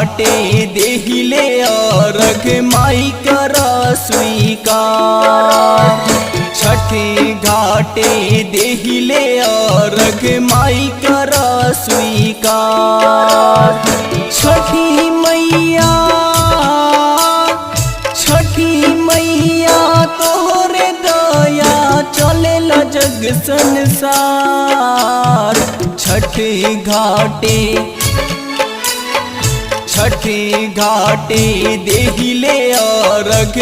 घाटे देहिले अर्घ माई कर स्वीकार। छठी घाटे देहिले अर्घ माई कर स्वीकार। छठी मैया तोहरे दया चलेला जग संसार। छठी घाटे देहिले अर्घ